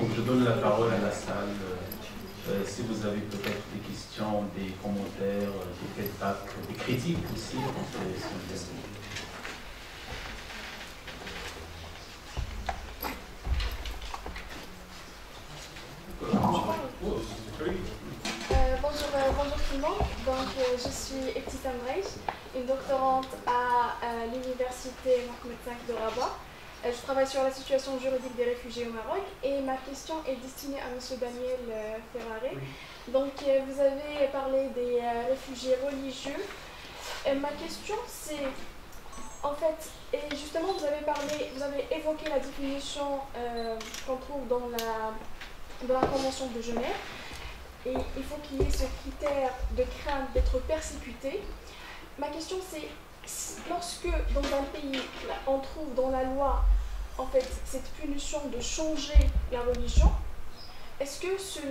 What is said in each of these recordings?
Je donne la parole à la salle. Si vous avez peut-être des questions, des commentaires, des feedbacks, des critiques aussi. Bonjour tout le monde. Donc, je suis Ebtissam Reich, une doctorante à l'université Mohamed V de Rabat. Je travaille sur la situation juridique des réfugiés au Maroc et ma question est destinée à M. Daniel Ferrare. Donc, vous avez parlé des réfugiés religieux. Ma question, c'est, en fait, et justement, vous avez évoqué la définition qu'on trouve dans la Convention de Genève. Et il faut qu'il y ait ce critère de crainte d'être persécuté. Ma question, c'est, lorsque dans un pays, on trouve dans la loi en fait, cette punition de changer la religion, est-ce que cet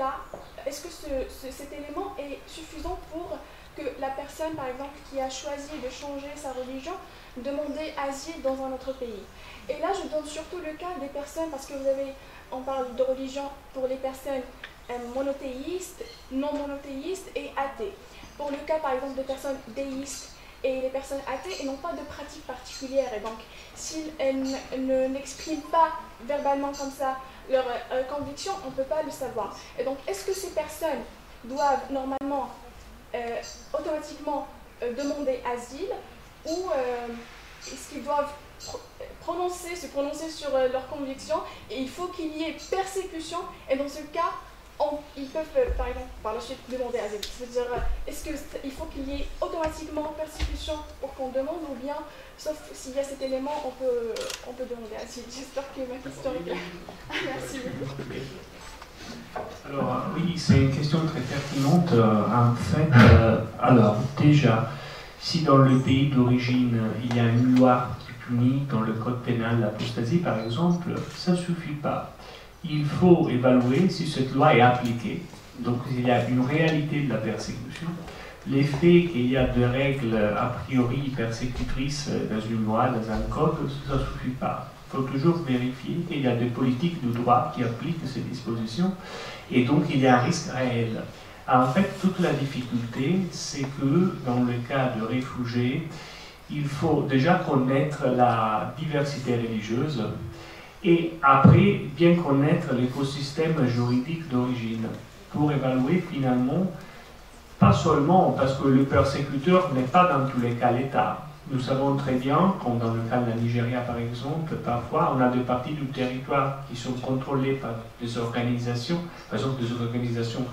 élément est suffisant pour que la personne, par exemple, qui a choisi de changer sa religion, demander asile dans un autre pays? Et là, je donne surtout le cas des personnes, parce que on parle de religion pour les personnes monothéistes, non monothéistes et athées. Pour le cas, par exemple, des personnes déistes et les personnes athées, elles n'ont pas de pratique particulière. Et donc, s'ils n'expriment pas verbalement comme ça leur conviction, on ne peut pas le savoir. Et donc, est-ce que ces personnes doivent normalement, automatiquement demander asile ou est-ce qu'ils doivent se prononcer sur leur conviction et il faut qu'il y ait persécution et dans ce cas, ils peuvent, par exemple, par la suite demander asile. C'est-à-dire, est-ce qu'il faut qu'il y ait automatiquement persécution pour qu'on demande ou bien, sauf s'il y a cet élément, on peut demander asile. J'espère que ma question est claire. Merci beaucoup. Alors, oui, c'est une question très pertinente. En fait, alors, déjà, si dans le pays d'origine, il y a une loi qui punit dans le code pénal l'apostasie, par exemple, ça ne suffit pas. Il faut évaluer si cette loi est appliquée. Donc, il y a une réalité de la persécution. L'effet qu'il y a des règles a priori persécutrices dans une loi, dans un code, ça ne suffit pas. Il faut toujours vérifier qu'il y a des politiques de droit qui appliquent ces dispositions et donc il y a un risque réel. En fait, toute la difficulté, c'est que dans le cas de réfugiés, il faut déjà connaître la diversité religieuse et après bien connaître l'écosystème juridique d'origine pour évaluer finalement, pas seulement parce que le persécuteur n'est pas dans tous les cas l'État. Nous savons très bien, comme dans le cas de la Nigeria par exemple, parfois on a des parties du territoire qui sont contrôlées par des organisations, par exemple des organisations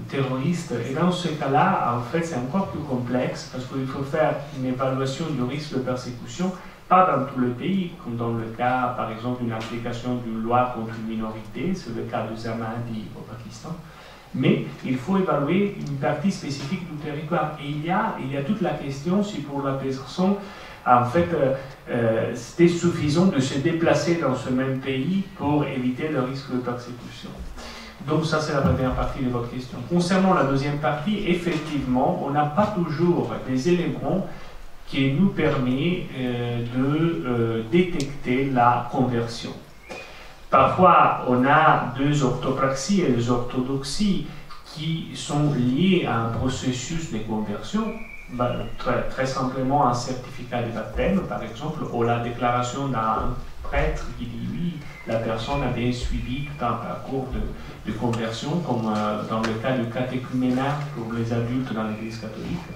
terroristes. Et dans ce cas-là, en fait, c'est encore plus complexe parce qu'il faut faire une évaluation du risque de persécution, pas dans tout le pays, comme dans le cas, par exemple, d'une application d'une loi contre une minorité, c'est le cas de Zamadi au Pakistan. Mais il faut évaluer une partie spécifique du territoire. Et il y a toute la question si pour la personne, en fait, c'était suffisant de se déplacer dans ce même pays pour éviter le risque de persécution. Donc ça, c'est la première partie de votre question. Concernant la deuxième partie, effectivement, on n'a pas toujours des éléments qui nous permettent de détecter la conversion. Parfois, on a deux orthopraxies et des orthodoxies qui sont liées à un processus de conversion, très simplement un certificat de baptême, par exemple, ou la déclaration d'un prêtre qui dit oui, la personne a bien suivi tout un parcours de conversion, comme dans le cas du catéchuménat pour les adultes dans l'Église catholique.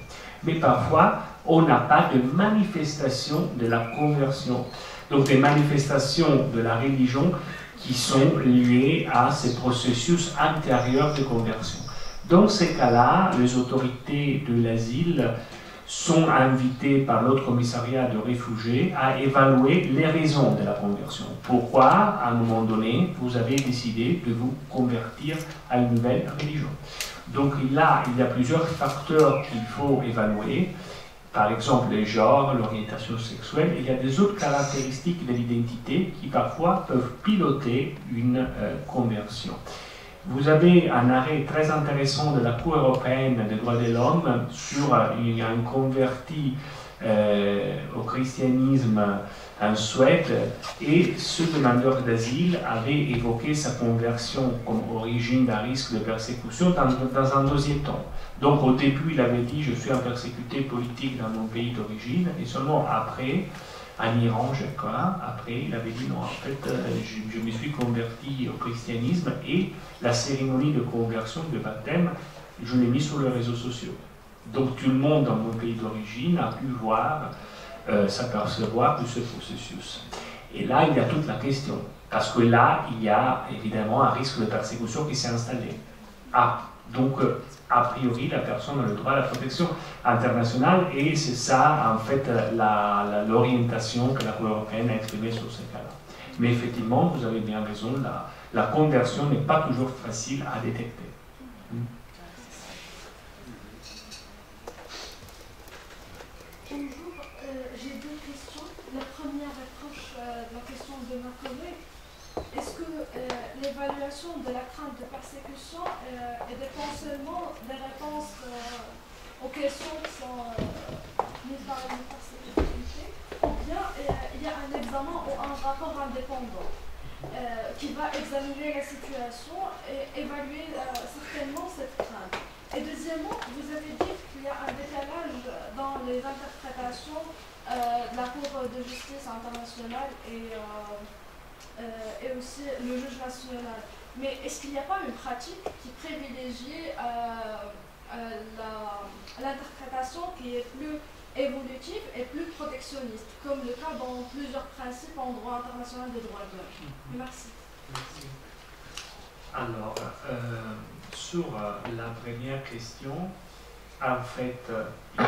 Mais parfois, on n'a pas de manifestation de la conversion. Donc des manifestations de la religion qui sont liées à ces processus antérieurs de conversion. Dans ces cas-là, les autorités de l'asile sont invitées par l'autre commissariat de réfugiés à évaluer les raisons de la conversion. Pourquoi, à un moment donné, vous avez décidé de vous convertir à une nouvelle religion. Donc là, il y a plusieurs facteurs qu'il faut évaluer. Par exemple, le genre, l'orientation sexuelle. Il y a des autres caractéristiques de l'identité qui parfois peuvent piloter une conversion. Vous avez un arrêt très intéressant de la Cour européenne des droits de l'homme sur un converti au christianisme en Suède, et ce demandeur d'asile avait évoqué sa conversion comme origine d'un risque de persécution dans un deuxième temps. Donc au début, il avait dit « je suis un persécuté politique dans mon pays d'origine », et seulement après, en Iran, je crois, après, il avait dit « non, en fait, je me suis converti au christianisme et la cérémonie de conversion, de baptême, je l'ai mis sur les réseaux sociaux. Donc tout le monde dans mon pays d'origine a pu voir, s'apercevoir de ce processus. » Et là, il y a toute la question, parce que là, il y a évidemment un risque de persécution qui s'est installé. Donc, a priori, la personne a le droit à la protection internationale, et c'est ça, en fait, l'orientation que la Cour européenne a exprimée sur ces cas-là. Mais effectivement, vous avez bien raison, la conversion n'est pas toujours facile à détecter. Bonjour, j'ai deux questions. La première approche de la question de ma collègue. Est-ce que l'évaluation de la crainte de persécution dépend seulement des réponses aux questions qui sont mises par l'université, ou bien il y a un examen ou un rapport indépendant qui va examiner la situation et évaluer certainement cette crainte? Et deuxièmement, vous avez dit qu'il y a un décalage dans les interprétations de la Cour de justice internationale et aussi le juge national. Mais est-ce qu'il n'y a pas une pratique qui privilégie l'interprétation qui est plus évolutive et plus protectionniste, comme le cas dans plusieurs principes en droit international des droits de l'homme? Merci. Alors, sur la première question, en fait,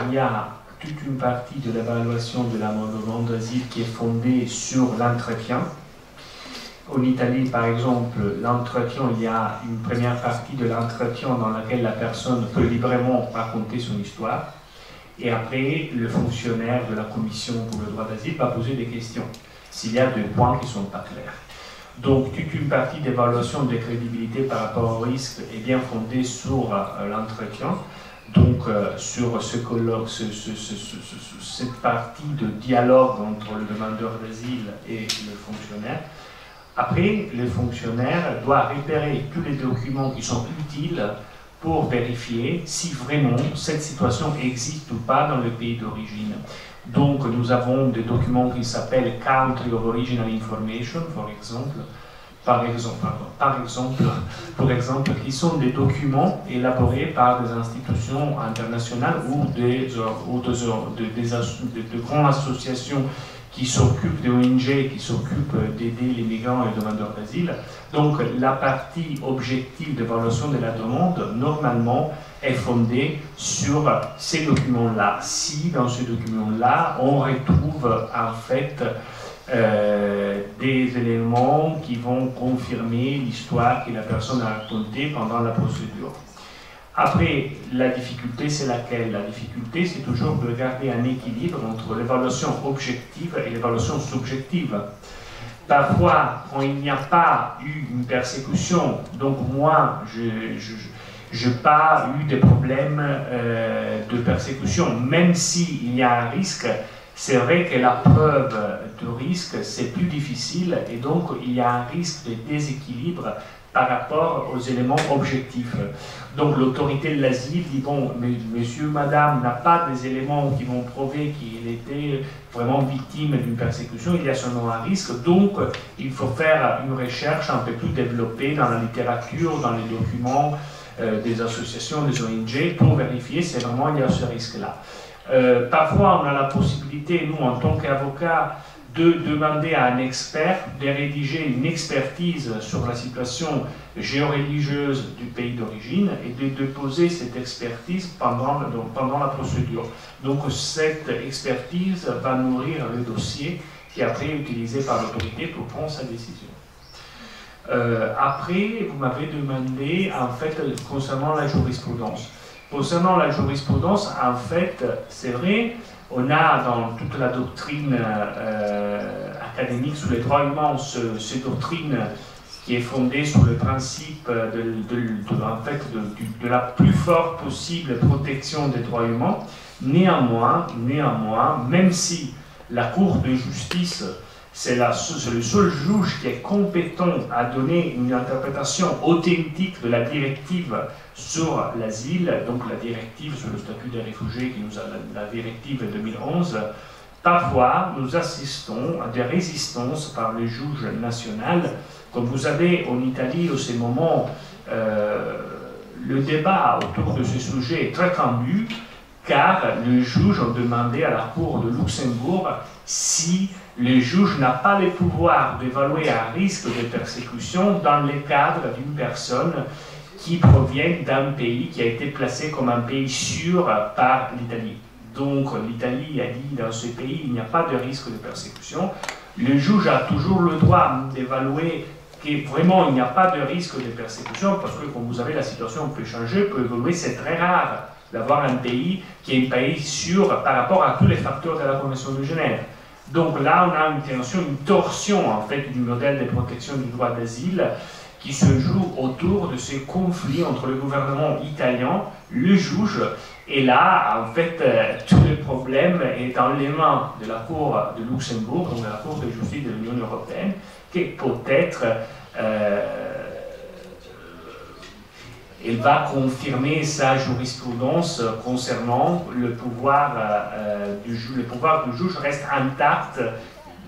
il y a toute une partie de l'évaluation de la demande d'asile qui est fondée sur l'entretien. En Italie, par exemple, l'entretien, il y a une première partie de l'entretien dans laquelle la personne peut librement raconter son histoire. Et après, le fonctionnaire de la commission pour le droit d'asile va poser des questions, s'il y a des points qui ne sont pas clairs. Donc, toute une partie d'évaluation de crédibilité par rapport au risque est bien fondée sur l'entretien, donc sur cette partie de dialogue entre le demandeur d'asile et le fonctionnaire. Après, le fonctionnaire doit repérer tous les documents qui sont utiles pour vérifier si vraiment cette situation existe ou pas dans le pays d'origine. Donc, nous avons des documents qui s'appellent Country of Original Information, par exemple, qui sont des documents élaborés par des institutions internationales ou de grandes associations qui s'occupent des ONG, qui s'occupent d'aider les migrants et les demandeurs d'asile. Donc, la partie objective d'évaluation de la demande, normalement, est fondée sur ces documents-là. Si, dans ces documents-là, on retrouve, en fait, des éléments qui vont confirmer l'histoire que la personne a racontée pendant la procédure. Après, la difficulté, c'est laquelle? La difficulté, c'est toujours de garder un équilibre entre l'évaluation objective et l'évaluation subjective. Parfois, quand il n'y a pas eu une persécution, donc moi, je n'ai pas eu de problème de persécution, même s'il y a un risque. C'est vrai que la preuve de risque, c'est plus difficile, et donc il y a un risque de déséquilibre par rapport aux éléments objectifs. Donc l'autorité de l'asile dit, bon, monsieur, madame n'a pas des éléments qui vont prouver qu'il était vraiment victime d'une persécution, il y a seulement un risque, donc il faut faire une recherche un peu plus développée dans la littérature, dans les documents des associations, des ONG, pour vérifier si vraiment il y a ce risque-là. Parfois, on a la possibilité, nous, en tant qu'avocats, de demander à un expert de rédiger une expertise sur la situation géoreligieuse du pays d'origine et de déposer cette expertise pendant la procédure. Donc cette expertise va nourrir le dossier qui est après utilisé par l'autorité pour prendre sa décision. Après, vous m'avez demandé, en fait, concernant la jurisprudence. Concernant la jurisprudence, en fait, c'est vrai, on a dans toute la doctrine académique sur les droits humains cette doctrine qui est fondée sur le principe de la plus forte possible protection des droits humains. Néanmoins, même si la Cour de justice, c'est le seul juge qui est compétent à donner une interprétation authentique de la directive sur l'asile, donc la directive sur le statut des réfugiés, qui nous a la directive de 2011, parfois nous assistons à des résistances par les juges nationaux. Comme vous avez en Italie, au ce moment, le débat autour de ce sujet est très tendu, car les juges ont demandé à la Cour de Luxembourg si le juge n'a pas le pouvoir d'évaluer un risque de persécution dans le cadre d'une personne qui provient d'un pays qui a été placé comme un pays sûr par l'Italie. Donc l'Italie a dit dans ce pays il n'y a pas de risque de persécution. Le juge a toujours le droit d'évaluer que vraiment il n'y a pas de risque de persécution parce que comme vous savez la situation peut changer, peut évoluer, c'est très rare d'avoir un pays qui est un pays sûr par rapport à tous les facteurs de la Convention de Genève. Donc là, on a une torsion en fait du modèle de protection du droit d'asile qui se joue autour de ces conflits entre le gouvernement italien, le juge, et là, en fait, tout le problème est dans les mains de la Cour de Luxembourg, donc de la Cour de justice de l'Union européenne, qui peut-être elle va confirmer sa jurisprudence concernant le pouvoir du juge. Le pouvoir du juge reste intact,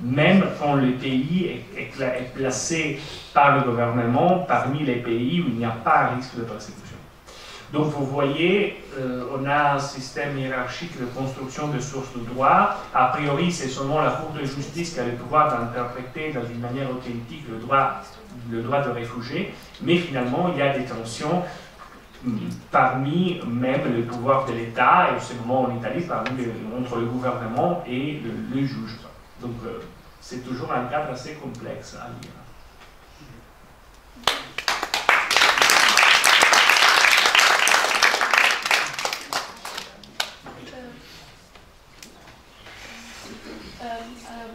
même quand le pays est placé par le gouvernement parmi les pays où il n'y a pas un risque de persécution. Donc vous voyez, on a un système hiérarchique de construction de sources de droit. A priori, c'est seulement la Cour de justice qui a le pouvoir d'interpréter dans une manière authentique le droit de réfugié, mais finalement, il y a des tensions parmi même le pouvoir de l'État, et au ce moment en Italie, entre le gouvernement et le juge. Donc c'est toujours un cadre assez complexe à lire.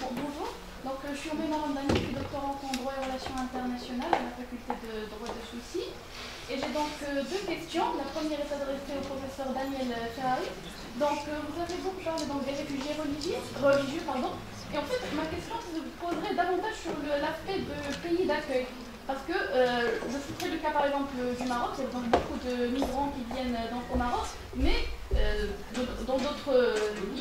Bonjour, donc je suis Oumé Marandani, je suis doctorante en droit et relations internationales à la faculté de droit de Soucy. Et j'ai donc deux questions. La première est adressée au professeur Daniel Ferrari. Donc vous avez beaucoup parlé donc, des réfugiés religieux. Et en fait, ma question se poserait davantage sur l'aspect de pays d'accueil. Parce que je citerai le cas par exemple du Maroc, il y a donc beaucoup de migrants qui viennent donc, au Maroc, mais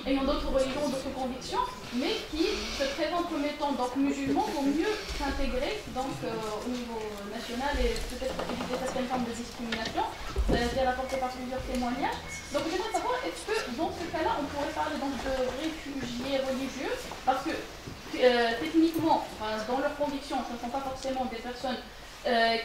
ayant d'autres religions, d'autres convictions, mais qui se présentent comme étant donc, musulmans pour mieux s'intégrer donc, au niveau national et peut-être éviter certaines formes de discrimination. Ça a été rapporté par plusieurs témoignages. Donc j'aimerais savoir, est-ce que dans ce cas-là, on pourrait parler donc, de réfugiés religieux, parce que techniquement, dans leurs convictions, ce ne sont pas forcément des personnes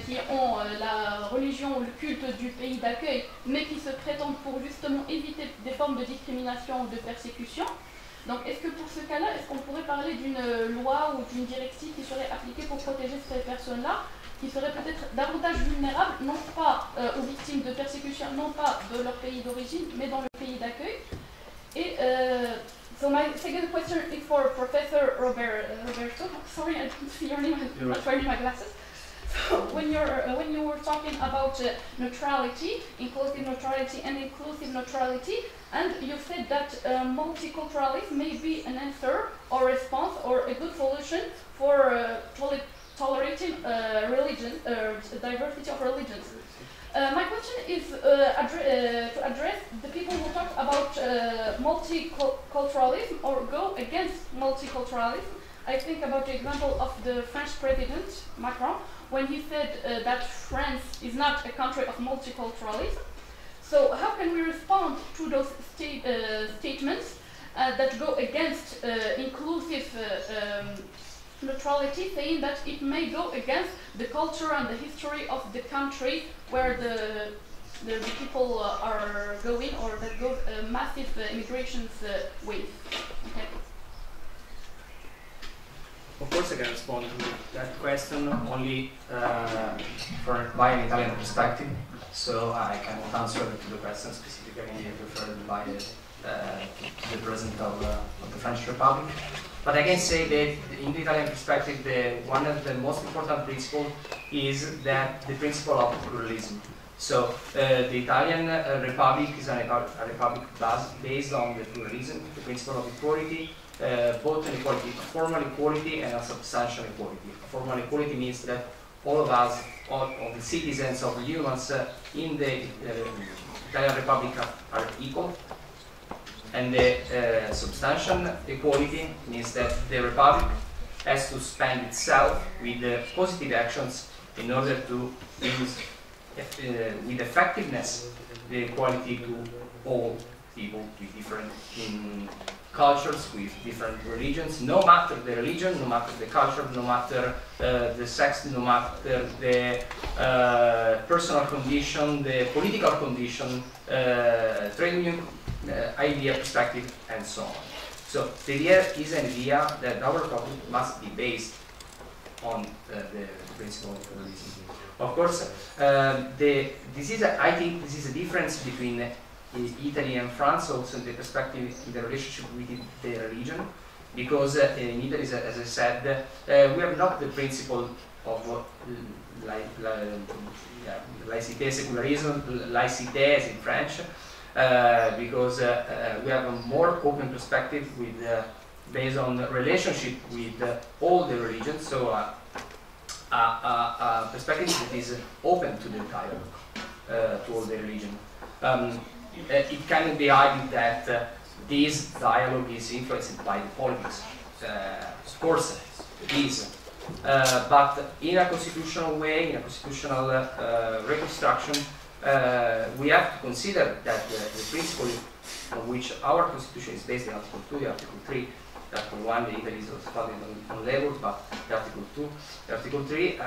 qui ont la religion ou le culte du pays d'accueil, mais qui se prétendent pour justement éviter des formes de discrimination ou de persécution. Donc est-ce que pour ce cas-là, est-ce qu'on pourrait parler d'une loi ou d'une directive qui serait appliquée pour protéger ces personnes-là, qui seraient peut-être davantage vulnérables, non pas aux victimes de persécution, non pas de leur pays d'origine, mais dans le pays d'accueil. Et so my second question is for Professor Roberto. Sorry, I didn't see your name. I'm not wearing my glasses. So when you were talking about neutrality, inclusive neutrality and inclusive neutrality, and you said that multiculturalism may be an answer or response or a good solution for tolerating diversity of religions. My question is to address the people who talk about multiculturalism or go against multiculturalism. I think about the example of the French president, Macron, when he said that France is not a country of multiculturalism. So how can we respond to those statements that go against inclusive neutrality, saying that it may go against the culture and the history of the country where the people are going, or that goes massive immigrations wave? Okay. Of course I can respond to that question only by an Italian perspective, so I cannot answer to the question specifically referred by the President of the French Republic. But I can say that in the Italian perspective, one of the most important principles is that the principle of pluralism. So the Italian Republic is a republic based on the pluralism, the principle of equality, both an equality, a formal equality and a substantial equality. A formal equality means that all of us, all of the citizens, of the humans in the Italian Republic are equal. And the substantial equality means that the Republic has to spend itself with positive actions in order to use with effectiveness the equality to all people with different cultures, with different religions, no matter the religion, no matter the culture, no matter the sex, no matter the personal condition, the political condition, trade union idea, perspective, and so on. So the idea is an idea that our republic must be based on the principle of pluralism. Of course, I think this is a difference between Italy and France, also in the perspective, in the relationship with the religion, because in Italy, as I said, we have not the principle of laïcité, secularism, laïcité as in French, because we have a more open perspective with based on relationship with all the religions, so a perspective that is open to the dialogue, to all the religion. It can be argued that this dialogue is influenced by the politics. Of course, it is. But in a constitutional way, in a constitutional reconstruction, we have to consider that the principle on which our constitution is based, in Article 2, Article 3, Article 1, the Italy is also founded on labor, but the Article 2, the Article 3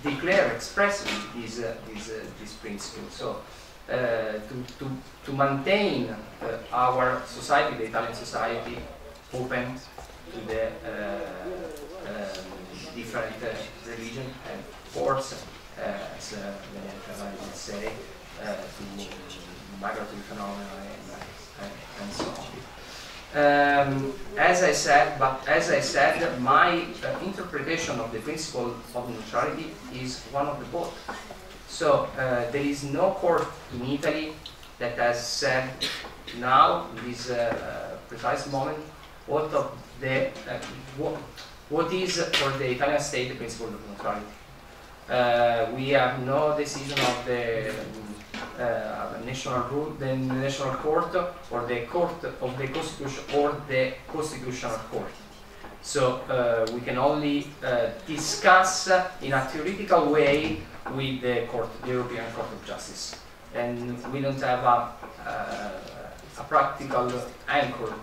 declare expressly this principle. So to maintain our society, the Italian society, open to the different religion and force, as Many would say, to migratory phenomena and so on. As I said, my interpretation of the principle of neutrality is one of the both. So there is no court in Italy that has said now, in this precise moment, what is for the Italian state the principle of neutrality. We have no decision of the national court or the court of the constitution or the constitutional court. So we can only discuss in a theoretical way with the court, the European Court of Justice, and we don't have a practical anchor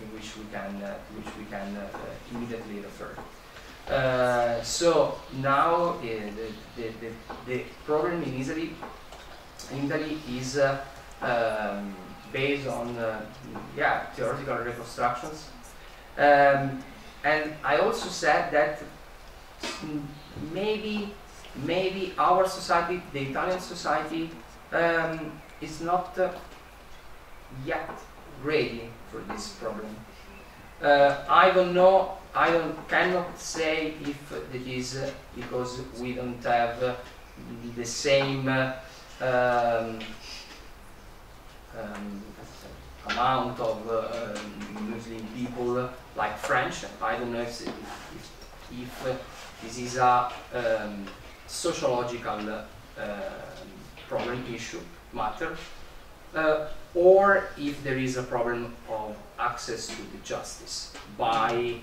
in which we can immediately refer. So now the problem in Italy is based on theoretical reconstructions, and I also said that maybe our society, the Italian society, is not yet ready for this problem. I don't know. Cannot say if it is because we don't have the same amount of Muslim people like French. I don't know if this is a sociological problem, issue, matter, or if there is a problem of access to the justice by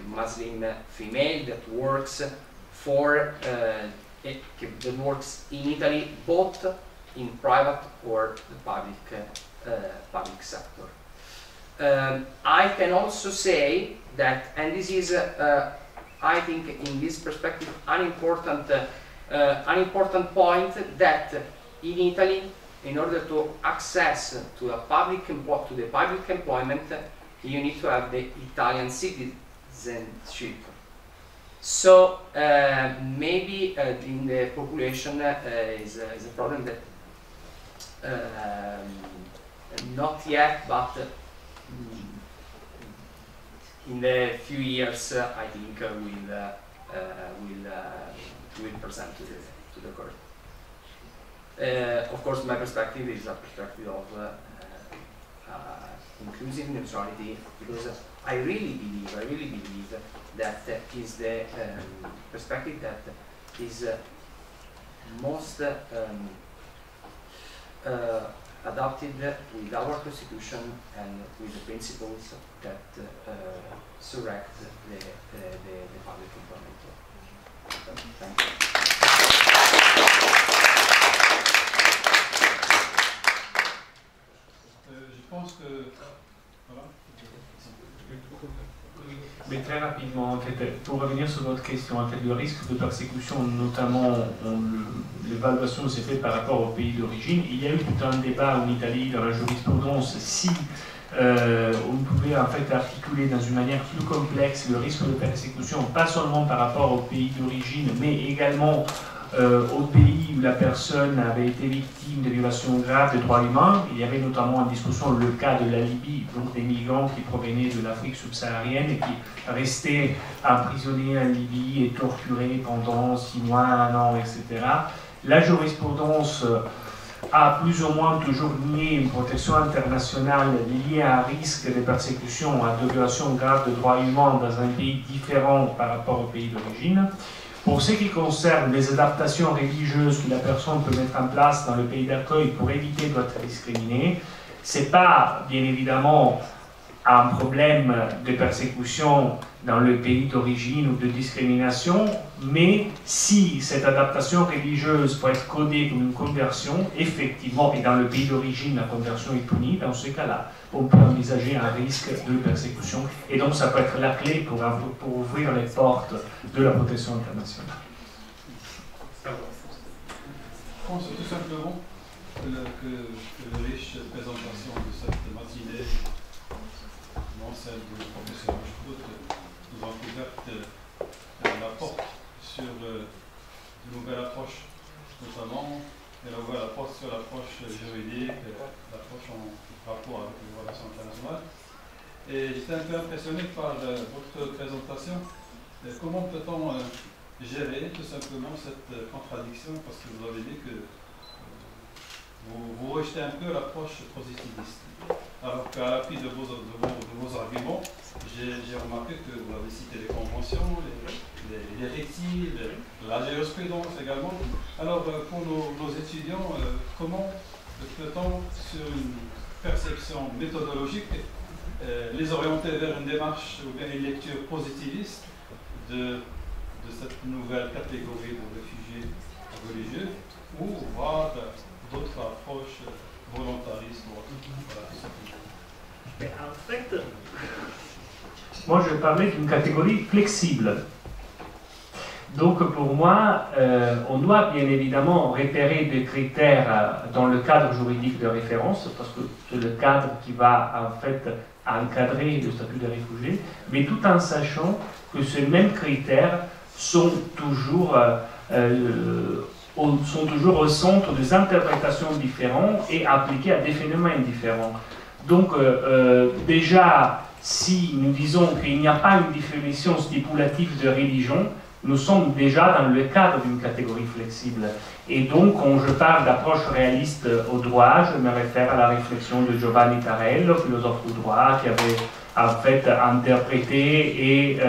Muslim female that works for that works in Italy, both in private or the public sector. I can also say that, and this is, I think, in this perspective, an important point, that in Italy, in order to access to the public employment, you need to have the Italian citizenship. So maybe in the population is a problem that not yet, but in a few years, I think will present to the court. Of course, my perspective is a perspective of inclusive neutrality, because I really believe that is the perspective that is most adopted with our constitution and with the principles that surround the public information. Thank you. Je pense que... Voilà. Mais très rapidement, en fait, pour revenir sur votre question, en fait, le risque de persécution, notamment l'évaluation s'est faite par rapport au pays d'origine. Il y a eu tout un débat en Italie dans la jurisprudence si on pouvait en fait articuler dans une manière plus complexe le risque de persécution, pas seulement par rapport au pays d'origine, mais également au pays où la personne avait été victime de violations graves des droits humains. Il y avait notamment en discussion le cas de la Libye, donc des migrants qui provenaient de l'Afrique subsaharienne et qui restaient emprisonnés en Libye et torturés pendant 6 mois, 1 an, etc. La jurisprudence a plus ou moins toujours nié une protection internationale liée à un risque de persécution, à de violations graves de droits humains dans un pays différent par rapport au pays d'origine. Pour ce qui concerne les adaptations religieuses que la personne peut mettre en place dans le pays d'accueil pour éviter d'être discriminée, ce n'est pas, bien évidemment, un problème de persécution dans le pays d'origine ou de discrimination, mais si cette adaptation religieuse peut être codée comme une conversion, effectivement, et dans le pays d'origine, la conversion est punie, dans ce cas-là, on peut envisager un risque de persécution. Et donc, ça peut être la clé pour ouvrir les portes de la protection internationale. Je pense tout simplement que la riche présentation de cette matinée, non celle du professeur Schrout, nous a ouvert la porte sur une nouvelle approche, notamment elle ouvre la porte sur l'approche juridique, l'approche en rapport avec les relations internationales. Et j'étais un peu impressionné par votre présentation. Comment peut-on gérer tout simplement cette contradiction, parce que vous avez dit que vous rejetez un peu l'approche positiviste. Alors qu'à l'appui de vos arguments, j'ai remarqué que vous avez cité les conventions, les récits, la jurisprudence également. Alors pour nos étudiants, comment peut-on, sur une perception méthodologique, les orienter vers une démarche ou vers une lecture positiviste de cette nouvelle catégorie de réfugiés religieux, ou voir d'autres approches volontaristes? Mais en fait, moi je parlais d'une catégorie flexible. Donc pour moi, on doit bien évidemment repérer des critères dans le cadre juridique de référence, parce que c'est le cadre qui va en fait encadrer le statut de réfugié, mais tout en sachant que ces mêmes critères sont toujours au centre des interprétations différentes et appliquées à des phénomènes différents. Donc déjà, si nous disons qu'il n'y a pas une définition stipulative de religion, nous sommes déjà dans le cadre d'une catégorie flexible. Et donc, quand je parle d'approche réaliste au droit, je me réfère à la réflexion de Giovanni Tarello, philosophe du droit, qui avait en fait interprété et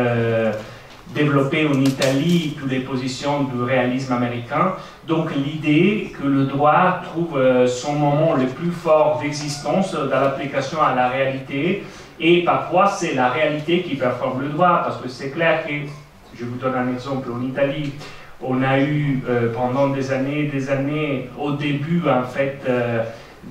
développé en Italie toutes les positions du réalisme américain. Donc l'idée que le droit trouve son moment le plus fort d'existence dans l'application à la réalité, et parfois c'est la réalité qui performe le droit, parce que c'est clair que, je vous donne un exemple, en Italie, on a eu pendant des années, au début en fait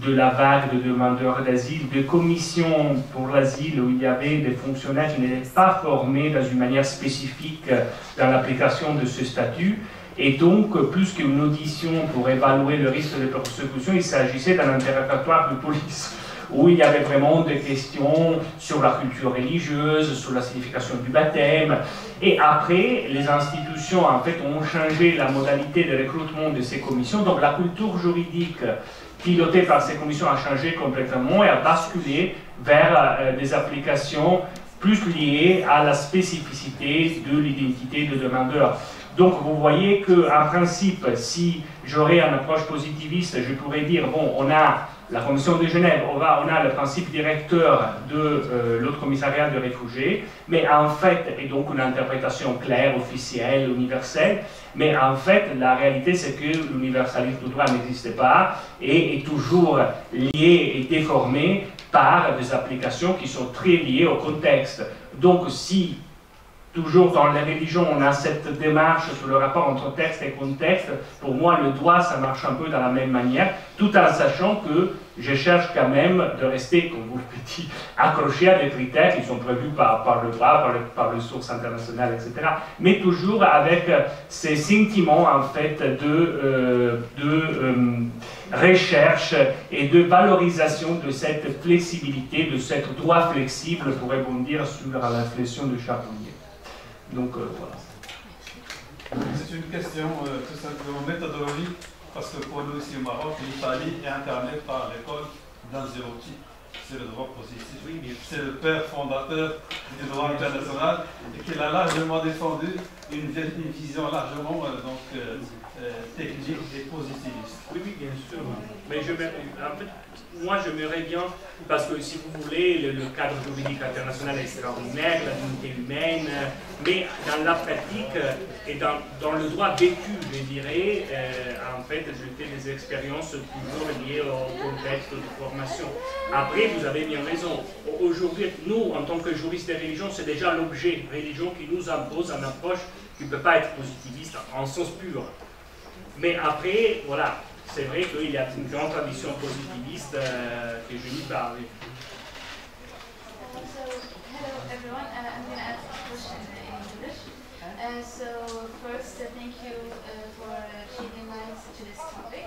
de la vague de demandeurs d'asile, de commissions pour l'asile où il y avait des fonctionnaires qui n'étaient pas formés dans une manière spécifique dans l'application de ce statut. Et donc, plus qu'une audition pour évaluer le risque de persécution, il s'agissait d'un interrogatoire de police, où il y avait vraiment des questions sur la culture religieuse, sur la signification du baptême. Et après, les institutions, en fait, ont changé la modalité de recrutement de ces commissions. Donc, la culture juridique pilotée par ces commissions a changé complètement et a basculé vers des applications plus liées à la spécificité de l'identité de demandeur. Donc vous voyez qu'en principe, si j'aurais une approche positiviste, je pourrais dire, bon, on a la Convention de Genève, on a le principe directeur de l'autre commissariat de réfugiés, mais en fait, et donc une interprétation claire, officielle, universelle, mais en fait, la réalité, c'est que l'universalisme du droit n'existe pas et est toujours lié et déformé par des applications qui sont très liées au contexte. Donc si toujours dans les religions, on a cette démarche sur le rapport entre texte et contexte. Pour moi, le droit, ça marche un peu de la même manière, tout en sachant que je cherche quand même de rester, comme vous le dites, accroché à des critères qui sont prévus par le droit, par les sources internationales, etc. Mais toujours avec ces sentiments, en fait, de recherche et de valorisation de cette flexibilité, de ce droit flexible, pour rebondir sur l'inflexion de Charbonnier. Donc voilà. C'est une question tout simplement méthodologique, parce que pour nous ici au Maroc, l'Italie est incarnée par l'école d'Anziotti. C'est le droit positif. C'est le père fondateur du droit international et qu'il a largement défendu une vision largement technique et positiviste. Oui, bien sûr. Mais en fait, moi, j'aimerais bien, parce que si vous voulez, le cadre juridique international est extraordinaire, la dignité humaine, mais dans la pratique et dans le droit vécu, je dirais, en fait, j'ai fait des expériences toujours liées au contexte de formation. Après, vous avez bien raison. Aujourd'hui, nous, en tant que juristes de religion, c'est déjà l'objet religion qui nous impose une approche qui ne peut pas être positiviste en sens pur. Mais après, voilà, c'est vrai qu'il y a une grande tradition positiviste que je n'y parle. So, hello everyone. I'm going to ask a question in English. So first, thank you for shedding light to this topic.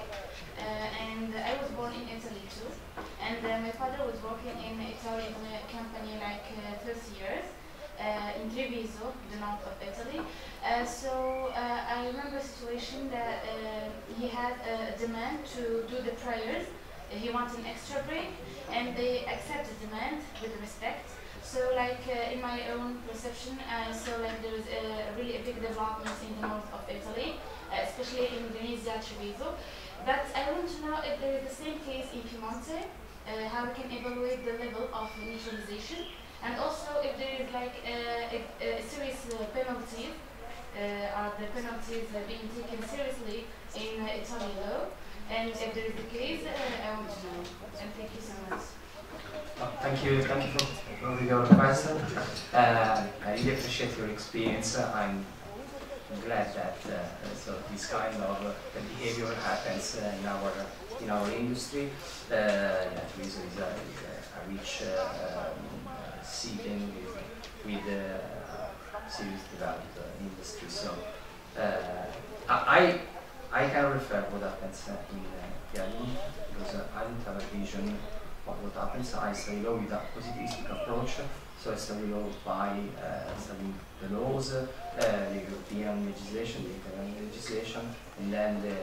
And I was born in Italy too. And my father was working in Italy in a company like 30 years. In Treviso, the north of Italy. So I remember a situation that he had a demand to do the prayers. He wanted an extra break, and they accepted the demand with respect. So, like in my own perception, I saw like there is really a big development in the north of Italy, especially in Venezia, Treviso. But I want to know if there is the same case in Piemonte, how we can evaluate the level of neutralization. And also, if there is like a serious penalties, are the penalties being taken seriously in Italian law? And if there is the case, I want to know. And thank you so much. Thank you for your question. I really appreciate your experience. I'm glad that so this kind of behavior happens in our industry. Treviso is a rich city with serious developed industry. So I can refer what happens in Piedmont because I don't have a vision of what happens. I study law with a positivistic approach. So I study law by studying the laws, the European legislation, the Italian legislation, and then the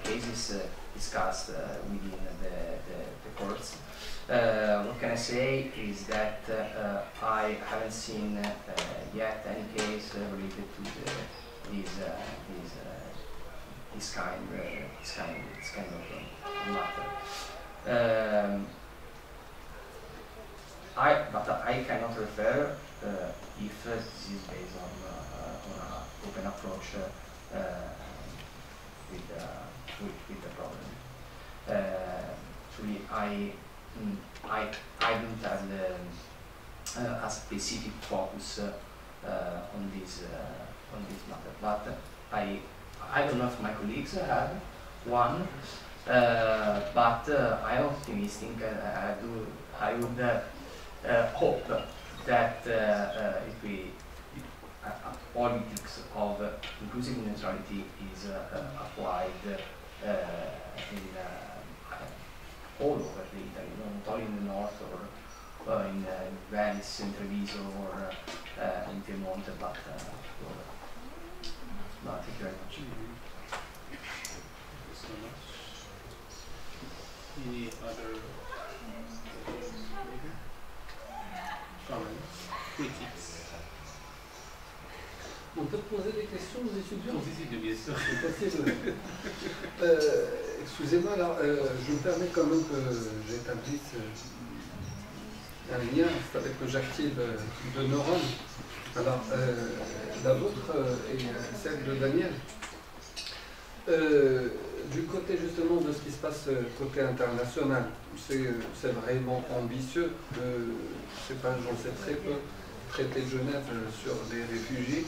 cases discussed within the courts. What can I say is that I haven't seen yet any case related to this kind of matter. But I cannot refer if this is based on an open approach with the problem. Actually, I don't have a specific focus on this matter, but I don't know if my colleagues have one, but I'm optimistic. I would hope that if politics of inclusive neutrality is applied in all over Italy, not only in the north or in Venice, in Treviso, or in Piemonte, but all over. Thank you very much. Any other comments, critiques? On peut poser des questions aux étudiants? Aux étudiants, bien sûr. C'est possible. Excusez-moi, alors, je me permets quand même que j'établisse un lien avec l'objectif de neurones. Alors, la vôtre et celle de Daniel. Du côté justement de ce qui se passe côté international, c'est vraiment ambitieux. J'en sais très peu, traité de Genève sur les réfugiés,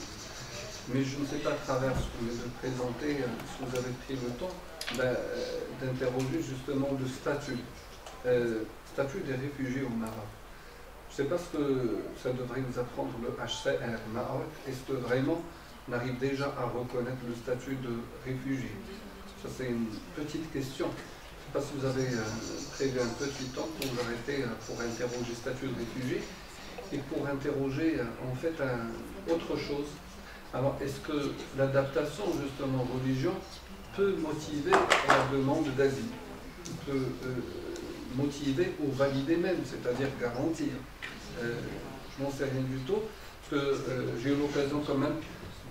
mais je ne sais pas à travers ce que vous venez de présenter, si vous avez pris le temps d'interroger justement le statut des réfugiés au Maroc. Je ne sais pas ce que ça devrait nous apprendre le HCR Maroc. Est-ce que vraiment on arrive déjà à reconnaître le statut de réfugié? Ça, c'est une petite question. Je ne sais pas si vous avez prévu un petit temps pour vous arrêter pour interroger le statut de réfugié et pour interroger en fait autre chose. Alors, est-ce que l'adaptation justement aux religions peut motiver la demande d'asile, peut motiver ou valider même, c'est-à-dire garantir? Je n'en sais rien du tout, parce que j'ai eu l'occasion quand même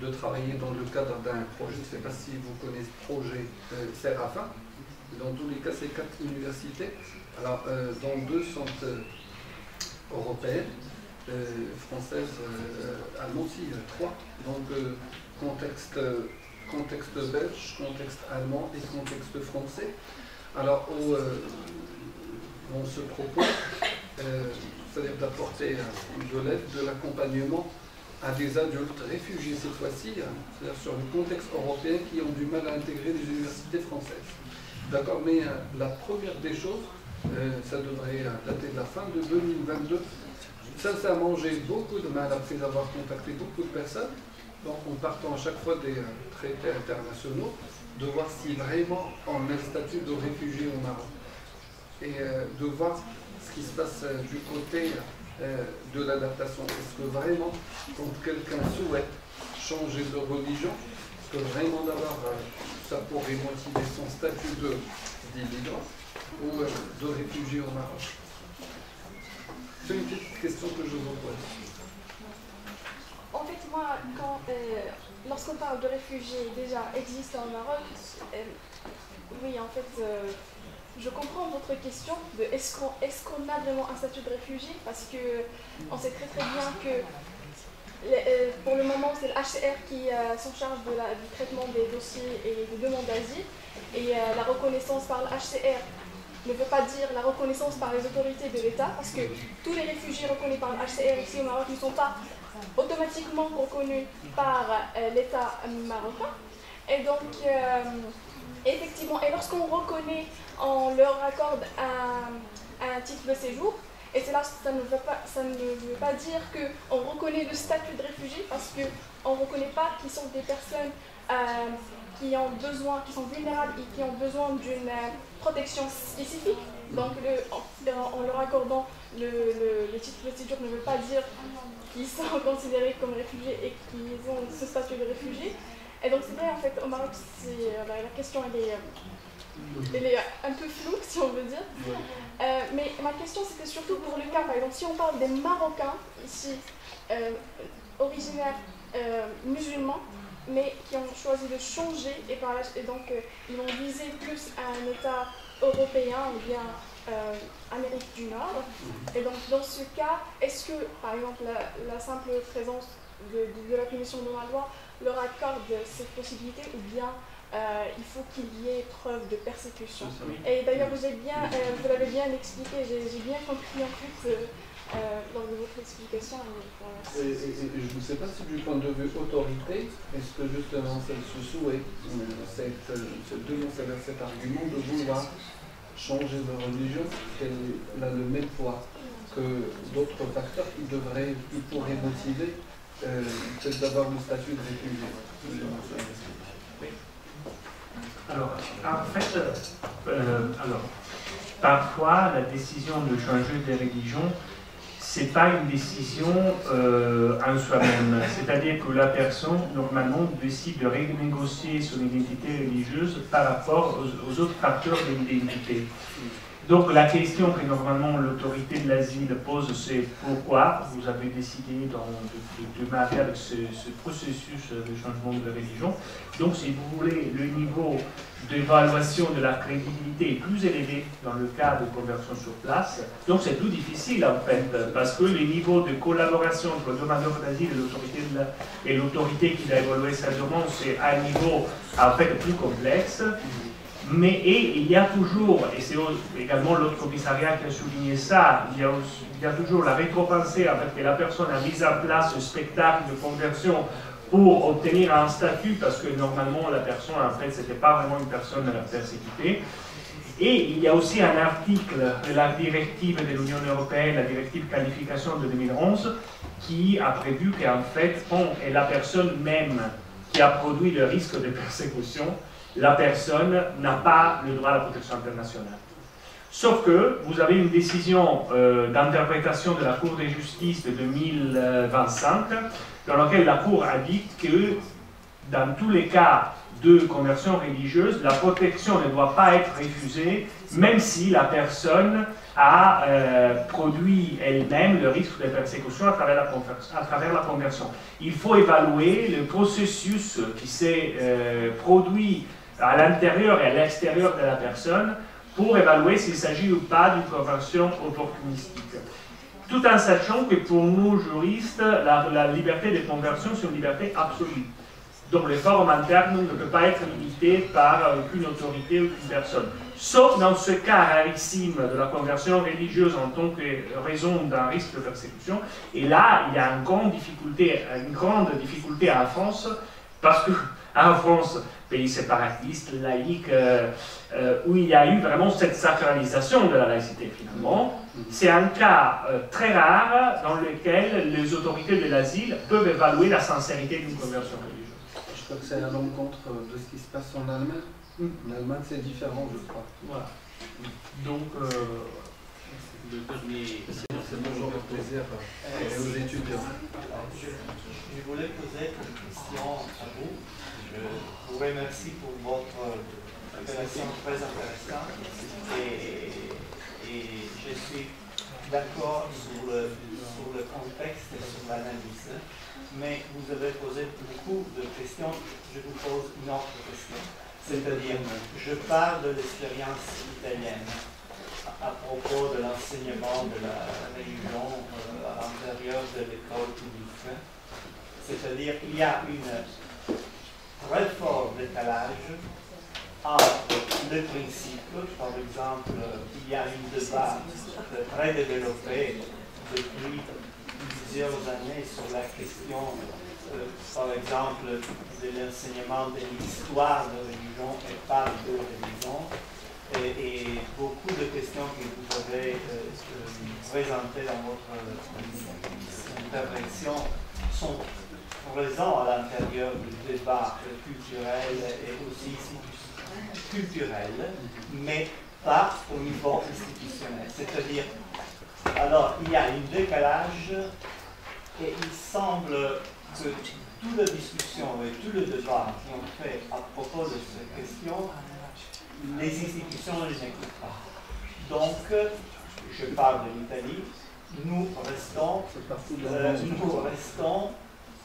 de travailler dans le cadre d'un projet, je ne sais pas si vous connaissez le projet Séraphin. Dans tous les cas, c'est 4 universités, alors dans 2 centres européennes, françaises, allemandes aussi, 3, donc contexte belge, contexte allemand et contexte français. Alors, on se propose, c'est-à-dire d'apporter de l'aide, de l'accompagnement à des adultes réfugiés cette fois-ci, c'est-à-dire sur le contexte européen qui ont du mal à intégrer les universités françaises. D'accord, mais la première des choses, ça devrait dater de la fin de 2022. Sincèrement, j'ai beaucoup de mal après avoir contacté beaucoup de personnes, donc en partant à chaque fois des traités internationaux, de voir si vraiment on met le statut de réfugié au Maroc. Et de voir ce qui se passe du côté de l'adaptation. Est-ce que vraiment, quand quelqu'un souhaite changer de religion, est-ce que vraiment d'avoir ça pourrait motiver son statut d'immigrant ou de réfugié au Maroc? C'est une petite question que je vous pose. En fait, moi, lorsqu'on parle de réfugiés déjà existants au Maroc, oui, en fait, je comprends votre question de est-ce qu'on a vraiment un statut de réfugié, parce qu'on sait très très bien que pour le moment, c'est le HCR qui s'en charge du traitement des dossiers et des demandes d'asile, et la reconnaissance par le HCR ne veut pas dire la reconnaissance par les autorités de l'État, parce que tous les réfugiés reconnus par le HCR ici au Maroc ne sont pas automatiquement reconnus par l'État marocain. Et donc, effectivement, et lorsqu'on reconnaît, on leur accorde un titre de séjour, et c'est là, ça ne veut pas dire qu'on reconnaît le statut de réfugié, parce qu'on ne reconnaît pas qu'ils sont des personnes qui sont vulnérables et qui ont besoin d'une protection spécifique. Donc en leur accordant le titre de séjour ne veut pas dire qu'ils sont considérés comme réfugiés et qu'ils ont ce statut de réfugié. Et donc c'est vrai, en fait, au Maroc, la question elle est un peu floue, si on veut dire. Mais ma question, c'était surtout pour le cas, par exemple, si on parle des Marocains, ici, originaires musulmans, mais qui ont choisi de changer, et donc ils vont viser plus un État européen ou bien Amérique du Nord. Et donc dans ce cas, est-ce que, par exemple, la simple présence de la Commission de la loi leur accorde cette possibilité, ou bien il faut qu'il y ait preuve de persécution? Et d'ailleurs, vous l'avez bien expliqué, j'ai bien compris en fait lors de votre explication. Et je ne sais pas si du point de vue autorité, est-ce que justement ce souhait, cet argument de vouloir changer de religion, qu'elle a le même poids que d'autres facteurs qui pourraient motiver peut-être d'avoir le statut de réfugié? Alors, en fait, parfois, la décision de changer de religion, ce n'est pas une décision en soi-même. C'est-à-dire que la personne, normalement, décide de renégocier son identité religieuse par rapport aux autres facteurs de l'identité. Donc la question que normalement l'autorité de l'asile pose, c'est pourquoi vous avez décidé de démarrer avec ce processus de changement de religion. Donc si vous voulez, le niveau d'évaluation de la crédibilité est plus élevé dans le cas de conversion sur place. Donc c'est plus difficile en fait, parce que le niveau de collaboration entre le demandeur d'asile et l'autorité qui va évaluer sa demande, c'est à un niveau en fait plus complexe. Mais il y a toujours, et c'est également l'autre commissariat qui a souligné ça, il y a toujours la récompensée avec que la personne a mis en place ce spectacle de conversion pour obtenir un statut, parce que normalement la personne, en fait, c'était pas vraiment une personne persécutée. Et il y a aussi un article de la directive de l'Union européenne, la directive qualification de 2011, qui a prévu qu'en fait, et la personne même qui a produit le risque de persécution, la personne n'a pas le droit à la protection internationale. Sauf que vous avez une décision d'interprétation de la Cour de justice de 2025, dans laquelle la Cour a dit que dans tous les cas de conversion religieuse, la protection ne doit pas être refusée, même si la personne a produit elle-même le risque de persécution à travers la conversion. Il faut évaluer le processus qui s'est produit à l'intérieur et à l'extérieur de la personne pour évaluer s'il s'agit ou pas d'une conversion opportunistique. Tout en sachant que pour nous juristes, la liberté de conversion, c'est une liberté absolue. Donc les formes internes ne peuvent pas être limitées par aucune autorité ou une personne. Sauf dans ce cas rarissime de la conversion religieuse en tant que raison d'un risque de persécution. Et là, il y a une grande difficulté en France, parce qu'en France, pays séparatiste, laïque, où il y a eu vraiment cette sacralisation de la laïcité finalement, c'est un cas très rare dans lequel les autorités de l'asile peuvent évaluer la sincérité d'une conversion religieuse. Je crois que c'est à l'encontre de ce qui se passe en Allemagne. En Allemagne, c'est différent, je crois. Voilà. Donc, le dernier. C'est toujours un plaisir aux étudiants. Je voulais poser une question à vous. Je vous remercie pour votre intervention très intéressante et je suis d'accord sur le contexte et sur l'analyse. Mais vous avez posé beaucoup de questions. Je vous pose une autre question. C'est-à-dire, je parle de l'expérience italienne à propos de l'enseignement de la religion à l'intérieur de l'école publique. C'est-à-dire qu'il y a un très fort décalage entre les principes. Par exemple, il y a un débat très développé depuis plusieurs années sur la question, par exemple, de l'enseignement de l'histoire de religion et pas de religion. Et beaucoup de questions que vous avez présentées dans votre intervention sont présentes à l'intérieur du débat culturel et aussi culturel, mais pas au niveau institutionnel. C'est-à-dire, alors il y a un décalage et il semble que toute la discussion et tout le débat qui ont fait à propos de cette question, les institutions ne les écoutent pas. Donc, je parle de l'Italie, nous restons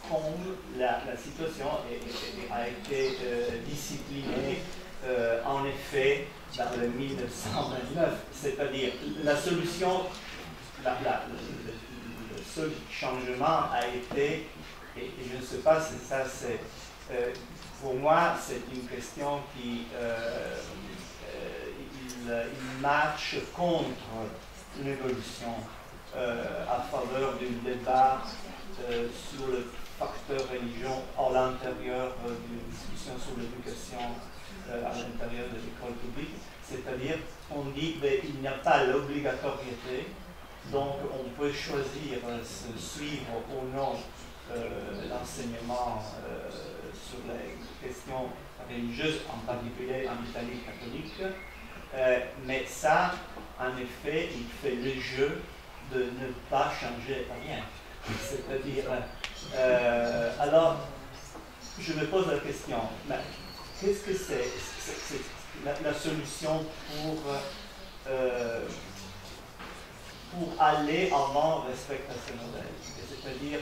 comme la situation a été disciplinée en effet dans le 1929, c'est-à-dire la solution, le seul changement a été, et je ne sais pas si ça c'est, pour moi c'est une question qui il marche contre une évolution à faveur d'un débat sur le facteur religion à l'intérieur d'une discussion sur l'éducation à l'intérieur de l'école publique. C'est-à-dire, on dit qu'il n'y a pas l'obligatoriété, donc on peut choisir de suivre ou non l'enseignement sur les questions religieuses, en particulier en Italie catholique. Mais ça, en effet, il fait le jeu de ne pas changer rien. C'est-à-dire, alors, je me pose la question, qu'est-ce que c'est la solution pour pour aller avant respecter ce modèle. C'est-à-dire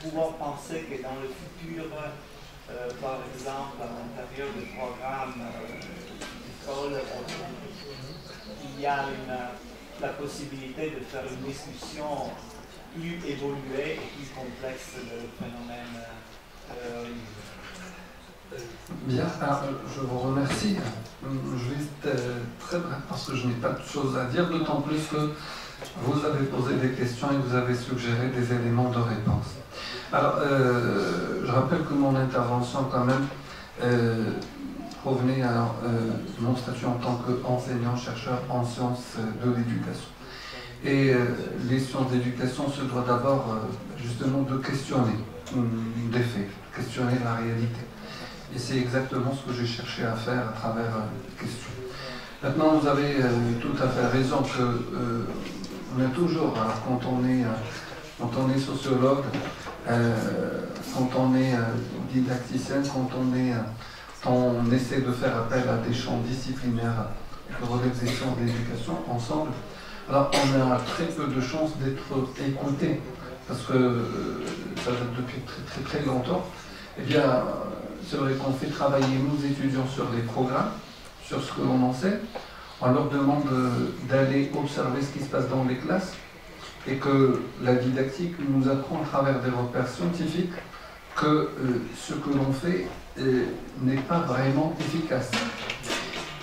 pouvoir penser que dans le futur, par exemple, à l'intérieur du programme d'école, il y a la possibilité de faire une discussion plus évoluée et plus complexe de phénomène Bien, alors, je vous remercie. Je vais être très bref parce que je n'ai pas de choses à dire, d'autant plus que vous avez posé des questions et vous avez suggéré des éléments de réponse. Alors, je rappelle que mon intervention, quand même, provenait de mon statut en tant qu'enseignant-chercheur en sciences de l'éducation. Et les sciences d'éducation se doivent d'abord, justement, de questionner des faits, questionner la réalité. Et c'est exactement ce que j'ai cherché à faire à travers les questions. Maintenant, vous avez tout à fait raison que on a toujours, alors quand on est sociologue, quand on est didacticien, quand on essaie de faire appel à des champs disciplinaires qui relèvent des sciences de l'éducation ensemble, alors on a très peu de chances d'être écouté, parce que ça date depuis très très très longtemps. Eh bien, c'est vrai qu'on fait travailler nos étudiants sur les programmes, sur ce que l'on enseigne. On leur demande d'aller observer ce qui se passe dans les classes et que la didactique nous apprend à travers des repères scientifiques que ce que l'on fait n'est pas vraiment efficace.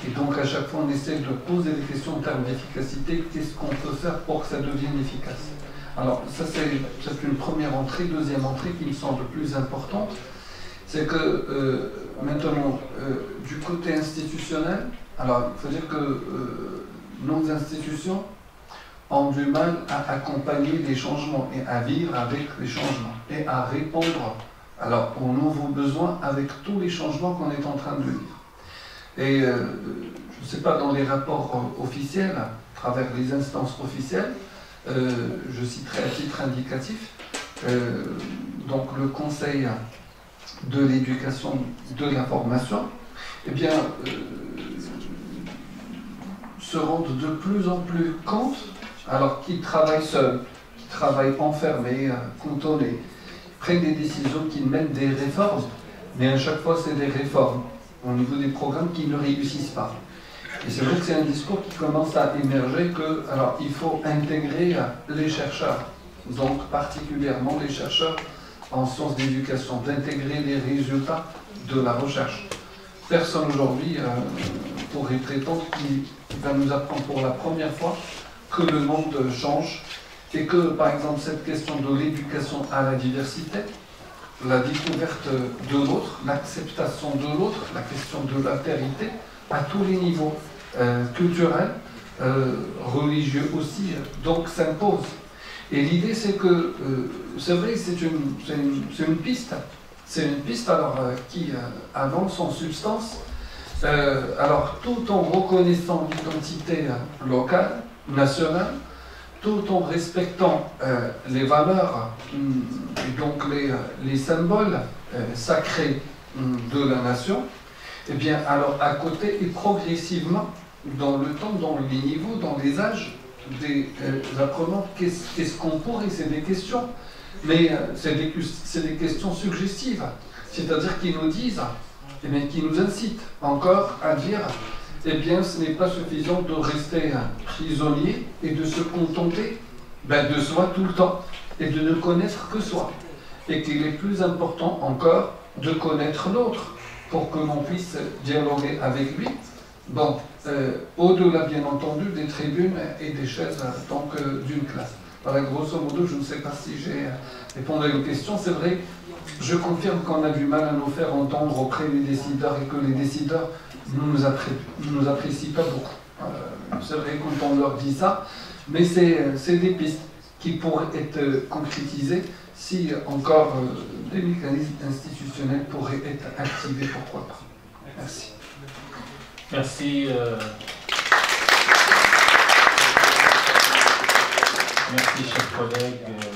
Et donc à chaque fois on essaie de poser des questions en termes d'efficacité, qu'est-ce qu'on peut faire pour que ça devienne efficace. Alors ça c'est une première entrée. Deuxième entrée qui me semble plus importante, c'est que maintenant, du côté institutionnel, alors il faut dire que nos institutions ont du mal à accompagner les changements et à vivre avec les changements et à répondre alors, aux nouveaux besoins avec tous les changements qu'on est en train de vivre. Et je ne sais pas, dans les rapports officiels, à travers les instances officielles, je citerai à titre indicatif, donc le Conseil de l'éducation, de la formation, eh bien, se rendent de plus en plus compte, alors qu'ils travaillent seuls, qu'ils travaillent enfermés, cantonnés, prennent des décisions, qu'ils mènent des réformes, mais à chaque fois c'est des réformes au niveau des programmes qui ne réussissent pas. Et c'est vrai que c'est un discours qui commence à émerger que, alors, il faut intégrer les chercheurs, donc particulièrement les chercheurs en sciences d'éducation, d'intégrer les résultats de la recherche. Personne aujourd'hui pourrait prétendre qu'il va nous apprendre pour la première fois que le monde change et que, par exemple, cette question de l'éducation à la diversité, la découverte de l'autre, l'acceptation de l'autre, la question de l'altérité, à tous les niveaux, culturels, religieux aussi, donc s'impose. Et l'idée, c'est que, c'est vrai, c'est une piste. C'est une piste alors, qui avance en substance, alors tout en reconnaissant l'identité locale, nationale, tout en respectant les valeurs et donc les symboles sacrés de la nation, et bien alors à côté et progressivement, dans le temps, dans les niveaux, dans les âges, des apprenants, qu'est-ce qu'on pourrait, c'est des questions, mais c'est des questions suggestives, c'est-à-dire qui nous disent, eh bien, qui nous incitent encore à dire, eh bien, ce n'est pas suffisant de rester prisonnier et de se contenter de soi tout le temps et de ne connaître que soi, et qu'il est plus important encore de connaître l'autre pour que l'on puisse dialoguer avec lui. Bon, au-delà bien entendu des tribunes et des chaises donc d'une classe. Voilà, grosso modo, je ne sais pas si j'ai répondu à une question. C'est vrai, je confirme qu'on a du mal à nous faire entendre auprès des décideurs et que les décideurs ne nous apprécient pas beaucoup. C'est vrai quand on leur dit ça, mais c'est des pistes qui pourraient être concrétisées si encore des mécanismes institutionnels pourraient être activés, pourquoi pas. Merci. Merci. Merci, chers collègues.